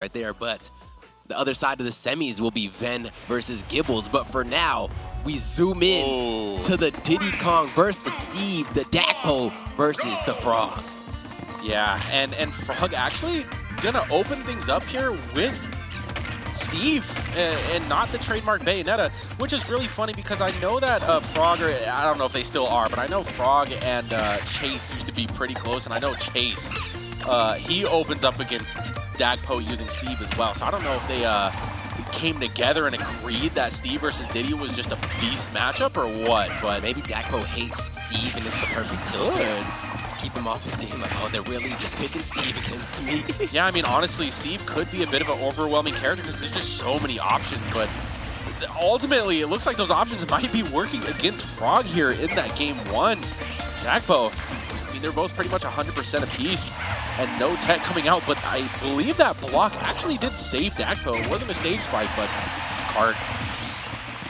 right there, but the other side of the semis will be Ven versus Gibbles. But for now, we zoom in to the Diddy Kong versus the Steve, the Dakpo versus the Frawg. Yeah, and Frawg actually gonna open things up here with Steve and not the trademark Bayonetta, which is really funny because I know that Frawg, or I don't know if they still are, but I know Frawg and Chase used to be pretty close, and I know Chase, he opens up against Dakpo using Steve as well. So I don't know if they came together and agreed that Steve versus Diddy was just a beast matchup or what, but maybe Dakpo hates Steve and it's the perfect tilt to just keep him off his game. Like, oh, they're really just picking Steve against me. Yeah, I mean, honestly, Steve could be a bit of an overwhelming character because there's just so many options, but ultimately, it looks like those options might be working against Frawg here in that game one. Dakpo, I mean, they're both pretty much 100% apiece, and no tech coming out, but I believe that block actually did save Dakpo. It wasn't a stage spike, but Cart.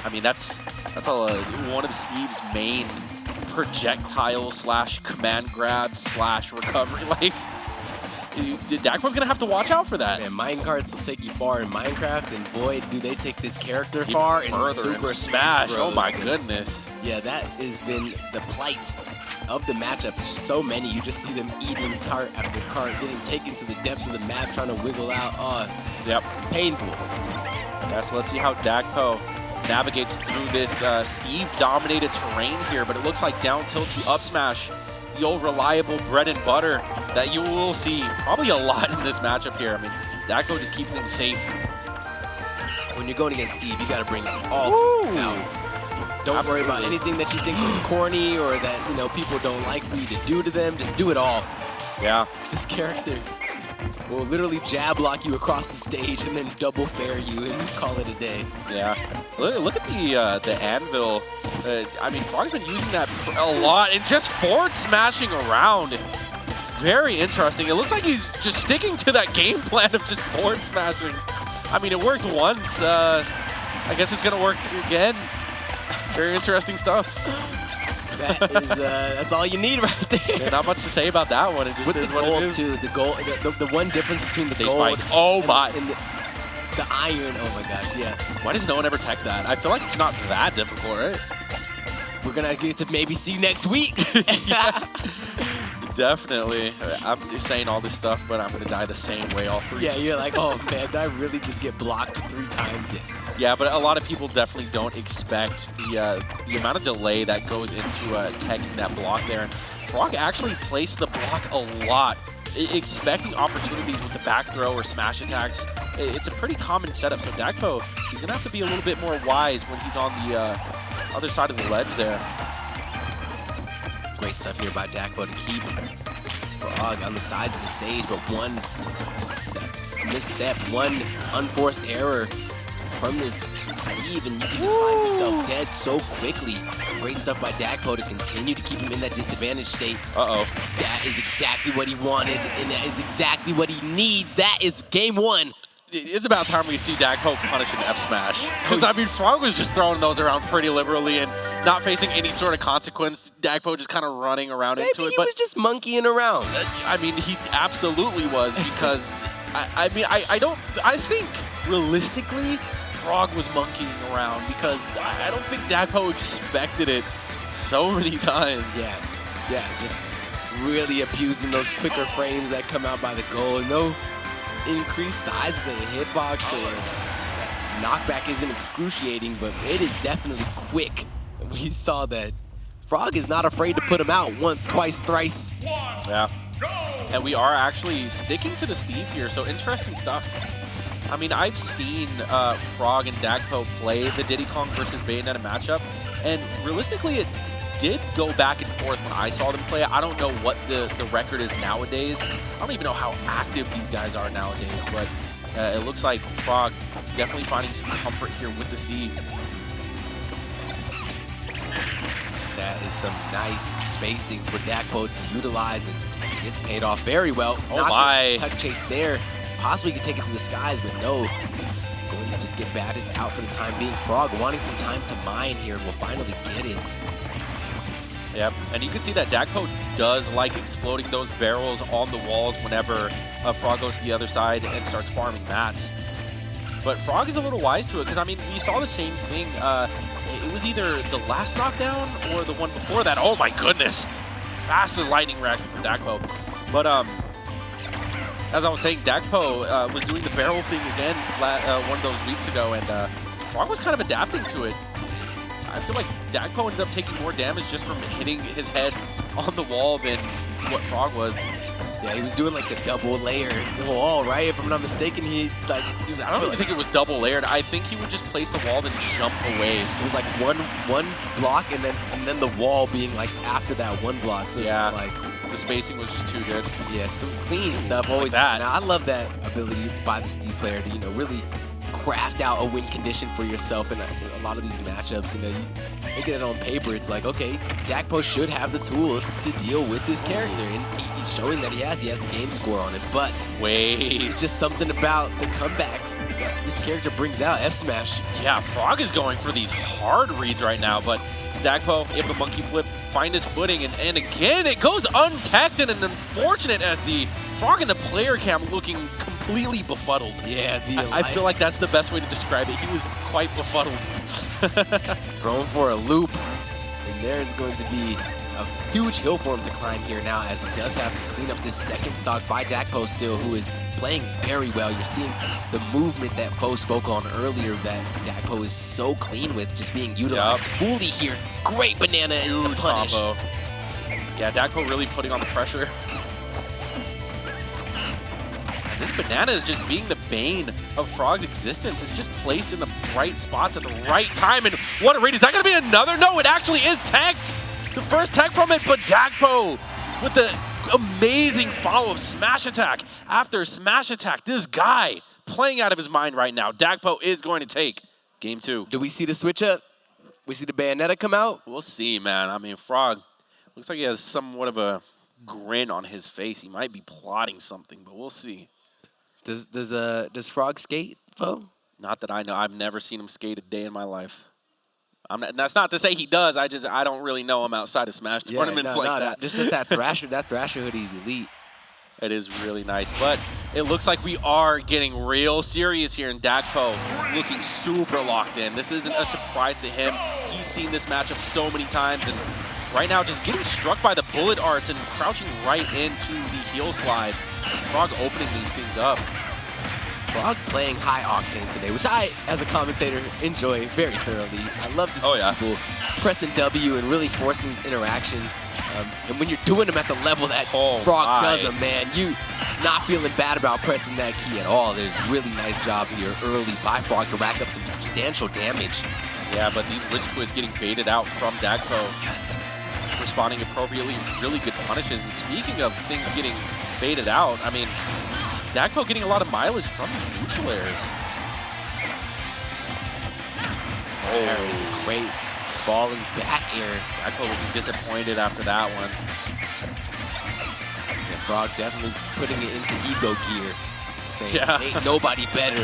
I mean, that's one of Steve's main projectile slash command grab slash recovery. Like, Dakpo's gonna have to watch out for that. Man, mine carts will take you far in Minecraft, and boy, do they take this character far in Super Smash. Oh my goodness. Yeah, that has been the plight of the matchup. So many, you just see them eating cart after cart, getting taken to the depths of the map, trying to wiggle out. Oh, it's painful. Yeah, so let's see how Dakpo navigates through this Steve-dominated terrain here, but it looks like down tilt to up smash, the old reliable bread and butter that you will see probably a lot in this matchup here. I mean, Dakpo just keeping things safe. When you're going against Steve, you got to bring all the out. Don't worry about anything that you think was corny or that, you know, people don't like for you to do to them. Just do it all. Yeah. Because this character will literally jab lock you across the stage and then double fair you and call it a day. Yeah. Look at the anvil. I mean, Frawg's been using that a lot and just forward smashing around. Very interesting. It looks like he's just sticking to that game plan of just forward smashing. I mean, it worked once. I guess it's gonna work again. Very interesting stuff. That is, that's all you need right there. Yeah, not much to say about that one. It just is what it is. Too, the gold, the one difference between the Stage gold spike. Oh my. and the iron. Oh my gosh, yeah. Why does no one ever tech that? I feel like it's not that difficult, right? We're gonna get to maybe see next week. Definitely. I'm just saying all this stuff, but I'm gonna die the same way all 3 times. Yeah, you're like, oh man, did I really just get blocked 3 times? Yes. Yeah, but a lot of people definitely don't expect the amount of delay that goes into teching that block there. And Frawg actually placed the block a lot, expecting opportunities with the back throw or smash attacks. It's a pretty common setup, so Dakpo, he's gonna have to be a little bit more wise when he's on the other side of the ledge there. Great stuff here by Dakpo to keep Frawg on the sides of the stage, but one misstep, one unforced error from this Steve, and you can just find yourself dead so quickly. Great stuff by Dakpo to continue to keep him in that disadvantaged state. That is exactly what he wanted, and that is exactly what he needs. That is game one. It's about time we see Dakpo punish an F smash. Because, I mean, Frawg was just throwing those around pretty liberally and not facing any sort of consequence. Dakpo just kind of running around into it. Maybe he was just monkeying around. I mean, he absolutely was because, I think realistically, Frawg was monkeying around because I don't think Dakpo expected it so many times. Yeah, just really abusing those quicker frames that come out by the goal. No increased size of the hitbox or knockback isn't excruciating, but it is definitely quick. We saw that Frawg is not afraid to put him out once, twice, thrice. Yeah, and we are actually sticking to the Steve here, so interesting stuff. I mean, I've seen Frawg and Dakpo play the Diddy Kong versus Bayonetta matchup, and realistically it did go back and forth when I saw them play. I don't know what the record is nowadays. I don't even know how active these guys are nowadays, but it looks like Frawg definitely finding some comfort here with the Steve. That is some nice spacing for Dakpo to utilize, and it's paid off very well. Oh my. Tuck chase there. Possibly could take it to the skies, but no. Going to just get batted out for the time being. Frawg wanting some time to mine here, and will finally get it. Yep, and you can see that Dakpo does like exploding those barrels on the walls whenever Frawg goes to the other side and starts farming mats. But Frawg is a little wise to it, because, I mean, we saw the same thing. It was either the last knockdown or the one before that. Oh, my goodness. Fast as lightning reaction from Dakpo. But as I was saying, Dakpo was doing the barrel thing again one of those weeks ago, and Frawg was kind of adapting to it. I feel like Dakpo ended up taking more damage just from hitting his head on the wall than what Frawg was. Yeah, he was doing like the double layer wall, right? If I'm not mistaken, I don't even think it was double layered. I think he would just place the wall, then jump away. It was like one block, and then the wall being like after that one block. So yeah, like the spacing was just too good. Yeah, some clean stuff always. Like now, I love that ability by the ski player to really craft out a win condition for yourself in a lot of these matchups. You look at it on paper, it's like, okay, Dakpo should have the tools to deal with this character, and he's showing that he has the game score on it. But wait, it's just something about the comebacks that this character brings out. F smash. Yeah, Frawg is going for these hard reads right now, but Dakpo able to monkey flip, find his footing, and again it goes untech, and unfortunate as the Frawg in the player cam looking completely befuddled. Yeah, I feel like that's the best way to describe it. He was quite befuddled. Thrown for a loop, and there's going to be a huge hill for him to climb here now, as he does have to clean up this second stock by Dakpo still, who is playing very well. You're seeing the movement that Fo spoke on earlier that Dakpo is so clean with, just being utilized fully here. Great banana into punish. Combo. Yeah, Dakpo really putting on the pressure. This banana is just being the bane of Frawg's existence. It's just placed in the right spots at the right time. And what a read. Is that going to be another? No, it actually is teched. The first tech from it, but Dakpo with the amazing follow-up smash attack after smash attack. This guy playing out of his mind right now. Dakpo is going to take game 2. Do we see the switch up? We see the Bayonetta come out? We'll see, man. I mean, Frawg looks like he has somewhat of a grin on his face. He might be plotting something, but we'll see. Does Frawg skate, Fo? Not that I know. I've never seen him skate a day in my life. And that's not to say he does. I don't really know him outside of Smash tournaments that. Just that Thrasher hoodie's elite. It is really nice, but it looks like we are getting real serious here in Dakpo, looking super locked in. This isn't a surprise to him. He's seen this matchup so many times, and right now just getting struck by the bullet arts and crouching right into the heel slide. Frawg opening these things up. Frawg playing high octane today, which I, as a commentator, enjoy very thoroughly. I love to see people pressing W and really forcing these interactions. And when you're doing them at the level that Frawg does them, man, you not feeling bad about pressing that key at all. There's a really nice job here early by Frawg to rack up some substantial damage. Yeah, but these Witch Twists getting baited out from Dakpo, responding appropriately, really good punishes. And speaking of things getting baited out, I mean, Dakpo getting a lot of mileage from these neutral airs. Oh, great falling back air. Dakpo looking disappointed after that one. Yeah, Frawg definitely putting it into ego gear, saying, ain't nobody better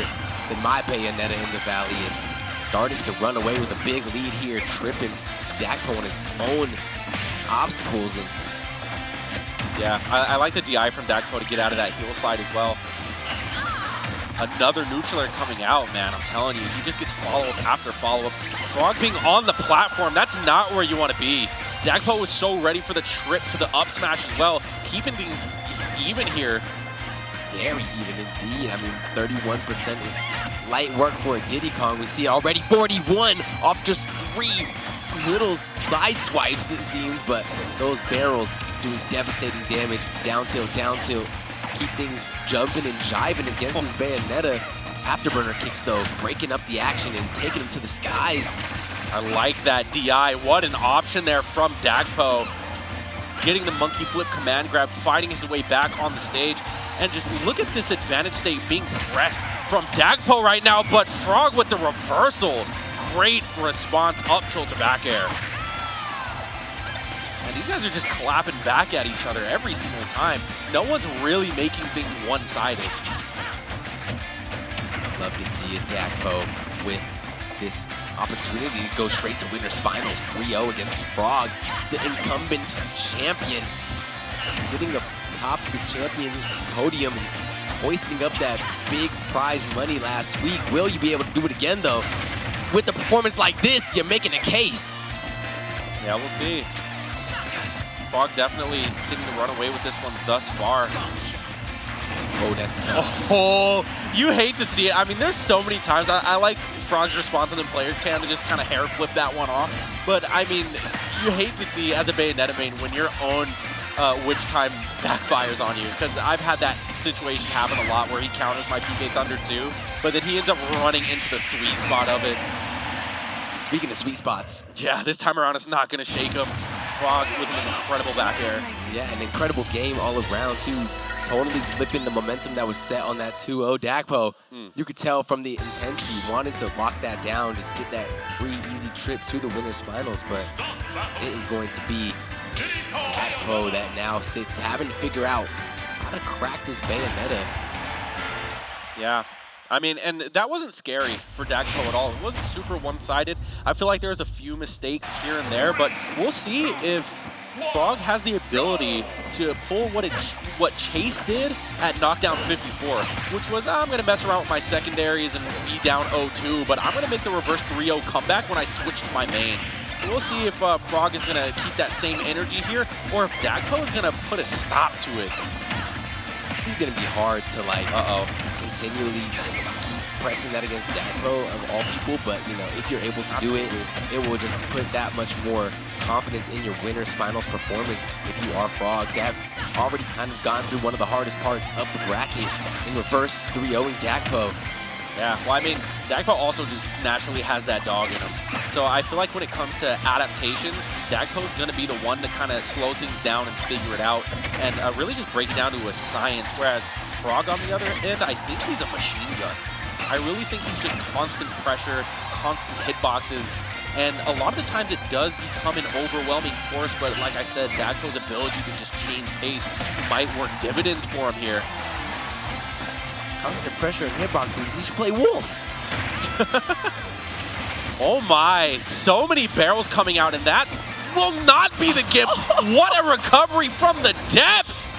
than my Bayonetta in the Valley, and starting to run away with a big lead here, tripping Dakpo on his own obstacles. And yeah, I like the DI from Dakpo to get out of that heel slide as well. Another neutral air coming out, man. I'm telling you, he just gets follow-up after follow-up. Frawg being on the platform, that's not where you want to be. Dakpo was so ready for the trip to the up smash as well, keeping things even here. Very even indeed. I mean, 31% is light work for a Diddy Kong. We see already 41 off just 3 little side swipes, it seems, but those barrels doing devastating damage. Down tilt, keep things jumping and jiving against his Bayonetta. Afterburner kicks, though, breaking up the action and taking him to the skies. I like that DI. What an option there from Dakpo. Getting the monkey flip command grab, fighting his way back on the stage. And just look at this advantage state being pressed from Dakpo right now, but Frawg with the reversal. Great response, up tilt to back air. And these guys are just clapping back at each other every single time. No one's really making things one-sided. Love to see a Dakpo with this opportunity to go straight to winners finals 3-0 against Frawg, the incumbent champion, sitting atop the champions podium. hoisting up that big prize money last week. Will you be able to do it again, though? With a performance like this, you're making a case. Yeah, we'll see. Frawg definitely seeming to run away with this one thus far. Oh, that's tough. Oh, you hate to see it. I mean, there's so many times. I like Frawg's response on the player cam to just kind of hair flip that one off. But, I mean, you hate to see, as a Bayonetta main, when your own which time backfires on you. Because I've had that situation happen a lot where he counters my PK Thunder too, but then he ends up running into the sweet spot of it. Speaking of sweet spots. Yeah, this time around it's not going to shake him. Frawg with an incredible back air. Yeah, an incredible game all around too. Totally flipping the momentum that was set on that 2-0 Dakpo. You could tell from the intensity, wanted to lock that down, just get that free, easy trip to the winner's finals, but it is going to be Dakpo that now sits having to figure out how to crack this Bayonetta. Yeah. I mean, and that wasn't scary for Dakpo at all. It wasn't super one-sided. I feel like there was a few mistakes here and there, but we'll see if Frawg has the ability to pull what Chase did at Knockdown 54, which was, I'm going to mess around with my secondaries and be down 0-2, but I'm going to make the reverse 3-0 comeback when I switch to my main. So we'll see if Frawg is going to keep that same energy here, or if Dakpo is going to put a stop to it. This is going to be hard to, like, continually keep pressing that against Dakpo of all people, but, you know, if you're able to do it, it will just put that much more confidence in your winner's finals performance if you are Frawg, to have already kind of gone through one of the hardest parts of the bracket in reverse 3-0ing Dakpo. Yeah, well, I mean, Dakpo also just naturally has that dog in him. So I feel like when it comes to adaptations, Dakpo's going to be the one to kind of slow things down and figure it out and really just break it down to a science, whereas Frawg, on the other end, I think he's a machine gun. I really think he's just constant pressure, constant hitboxes, and a lot of the times it does become an overwhelming force, but like I said, Dakpo's ability to just change pace might work dividends for him here. Constant pressure and hitboxes, he should play Wolf. Oh my, so many barrels coming out, and that will not be the gift. What a recovery from the depths!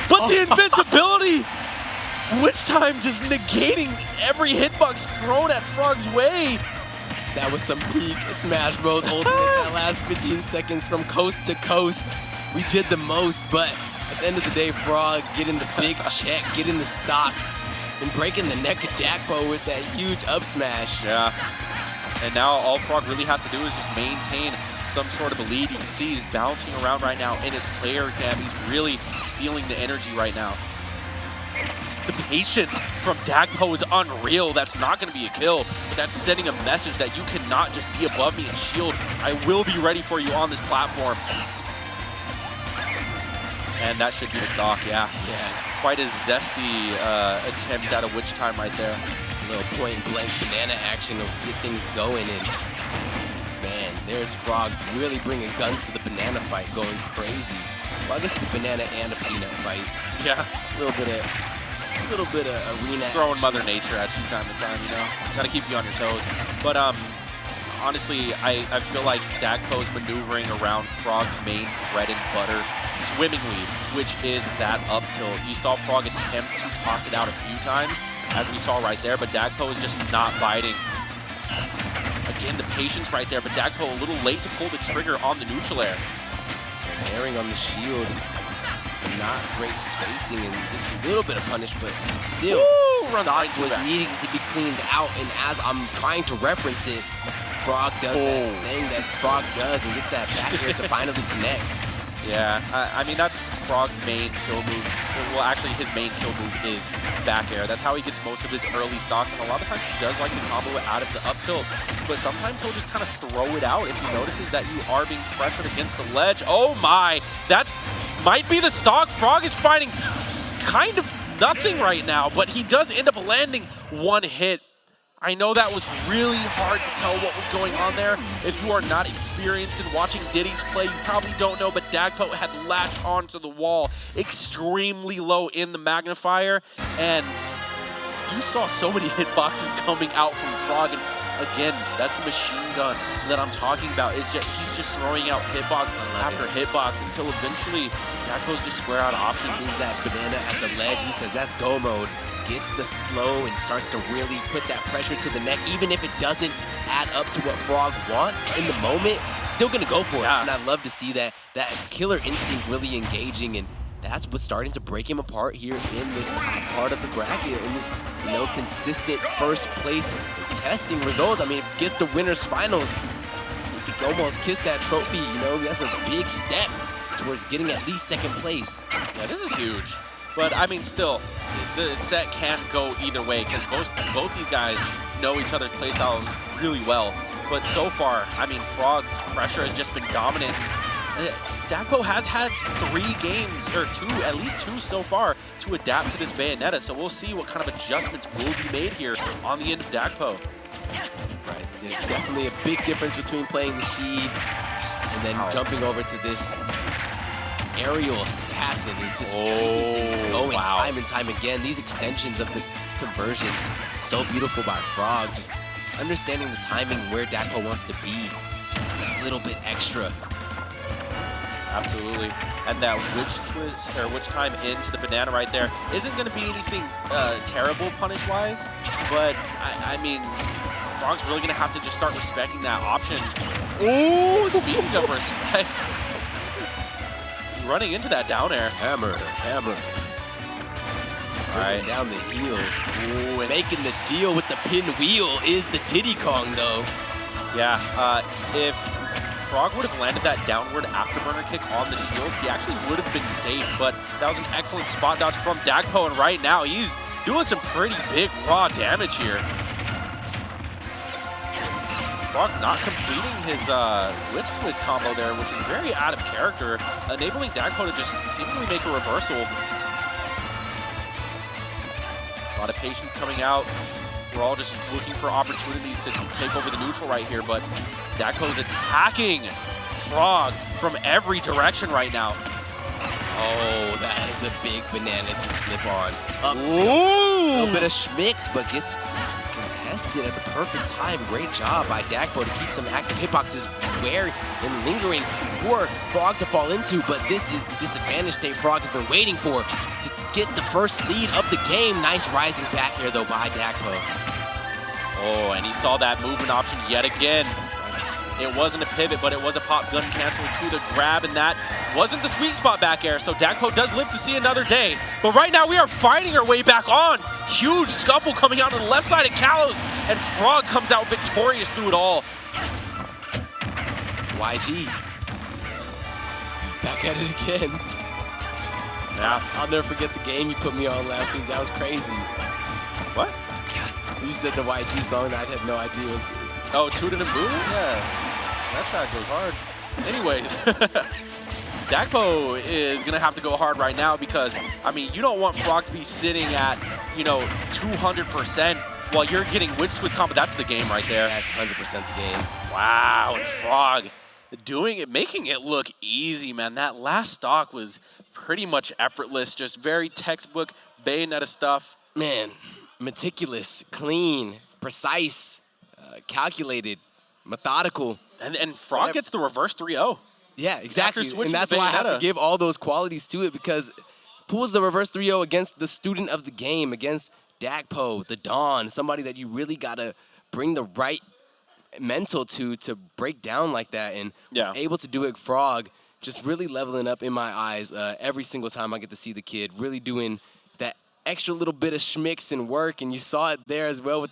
But the invincibility, which time just negating every hitbox thrown at Frawg's way. That was some peak Smash Bros. Ultimate that last 15 seconds from coast to coast. We did the most, but at the end of the day, Frawg getting the big check, getting the stock, and breaking the neck of Dakpo with that huge up smash. Yeah. And now all Frawg really has to do is just maintain some sort of a lead. You can see he's bouncing around right now in his player cam. He's really feeling the energy right now. The patience from Dakpo is unreal. That's not going to be a kill, but that's sending a message that you cannot just be above me and shield. I will be ready for you on this platform. And that should be the stock, yeah. Quite a zesty attempt at a witch time right there. A little point-blank banana action to get things going, and man, there's Frawg really bringing guns to the banana fight, going crazy. Well, this is the banana and a peanut fight. Yeah. A little bit of arena throwing action. Mother Nature at you time to time, you know? Gotta keep you on your toes. But honestly, I feel like Dakpo's maneuvering around Frawg's main bread and butter swimmingly, which is that up tilt. You saw Frawg attempt to toss it out a few times, as we saw right there, but Dakpo is just not biting. Again, the patience right there, but Dakpo a little late to pull the trigger on the neutral air. Airing on the shield, not great spacing, and it's a little bit of punish, but still, stock was needing to be cleaned out, and as I'm trying to reference it, Frawg does that thing that Frawg does and gets that back air to finally connect. Yeah, I mean, that's Frawg's main kill moves. Well, actually, his main kill move is back air. That's how he gets most of his early stocks, and a lot of times he does like to combo it out of the up tilt, but sometimes he'll just kind of throw it out if he notices that you are being pressured against the ledge. Oh my, that might be the stock. Frawg is finding kind of nothing right now, but he does end up landing one hit. I know that was really hard to tell what was going on there. If you are not experienced in watching Diddy's play, you probably don't know, but Dakpo had latched onto the wall extremely low in the magnifier, and you saw so many hitboxes coming out from Frawg, and again, that's the machine gun that I'm talking about. He's just throwing out hitbox after hitbox until eventually Dakpo's just square out options. Sees that banana at the ledge, he says, that's go mode. gets the slow and starts to really put that pressure to the neck, even if it doesn't add up to what Frawg wants in the moment, still gonna go for it. And I love to see that killer instinct really engaging, and that's what's starting to break him apart here in this part of the bracket, in this, you know, consistent first place testing results. I mean, if he gets the winner's finals, he could almost kiss that trophy, you know, that's a big step towards getting at least second place. Yeah, this is huge. But I mean, still, the set can't go either way because both these guys know each other's playstyles really well. But so far, I mean, Frawg's pressure has just been dominant. Dakpo has had 3 games, or at least two so far, to adapt to this Bayonetta. So we'll see what kind of adjustments will be made here on the end of Dakpo. Right, there's definitely a big difference between playing the Steve and then jumping over to this aerial assassin. Is just going time and time again. These extensions of the conversions, so beautiful by Frawg. Just understanding the timing where Dakpo wants to be, just a little bit extra. Absolutely. And that which time into the banana right there isn't going to be anything terrible punish-wise, but I mean, Frawg's really going to have to just start respecting that option. Oh, speaking of respect, running into that down air. Hammer. All right, down the heel. Ooh, and making the deal with the pinwheel is the Diddy Kong, though. Yeah, if Frawg would have landed that downward afterburner kick on the shield, he actually would have been safe, but that was an excellent spot dodge from Dakpo, and right now he's doing some pretty big raw damage here. Frawg not completing his witch twist combo there, which is very out of character, enabling Dakpo to just seemingly make a reversal. A lot of patience coming out. We're all just looking for opportunities to take over the neutral right here, but Dakpo's attacking Frawg from every direction right now. Oh, that is a big banana to slip on. Up to a little bit of schmicks, but gets contested at the perfect time. Great job by Dakpo to keep some active hitboxes where and lingering for Frawg to fall into, but this is the disadvantage state Frawg has been waiting for to get the first lead of the game. Nice rising back here, though, by Dakpo. Oh, and he saw that movement option yet again. It wasn't a pivot, but it was a pop gun cancel to the grab, and that wasn't the sweet spot back air, so Dakpo does live to see another day. But right now, we are fighting our way back on. Huge scuffle coming out on the left side of Kalos, and Frawg comes out victorious through it all. YG. Back at it again. Yeah. I'll never forget the game you put me on last week. That was crazy. What? You said the YG song that I had no idea was this. Oh, Tootin' and Bootin'? Yeah. That track goes hard. Anyways, Dakpo is going to have to go hard right now because, I mean, you don't want Frawg to be sitting at, you know, 200% while you're getting witch twist combo. That's the game right there. That's 100% the game. Wow, and Frawg doing it, making it look easy, man. That last stock was pretty much effortless, just very textbook Bayonetta stuff. Man, meticulous, clean, precise, calculated, methodical. And Frawg gets the reverse 3-0. Yeah, exactly. And that's to why I have Bayonetta. to give all those qualities to it, because pulls the reverse 3-0 against the student of the game, against Dakpo, the Dawn, somebody that you really got to bring the right mental to break down like that, and was able to do it. Frawg just really leveling up in my eyes every single time I get to see the kid really doing that extra little bit of schmicks and work, and you saw it there as well with the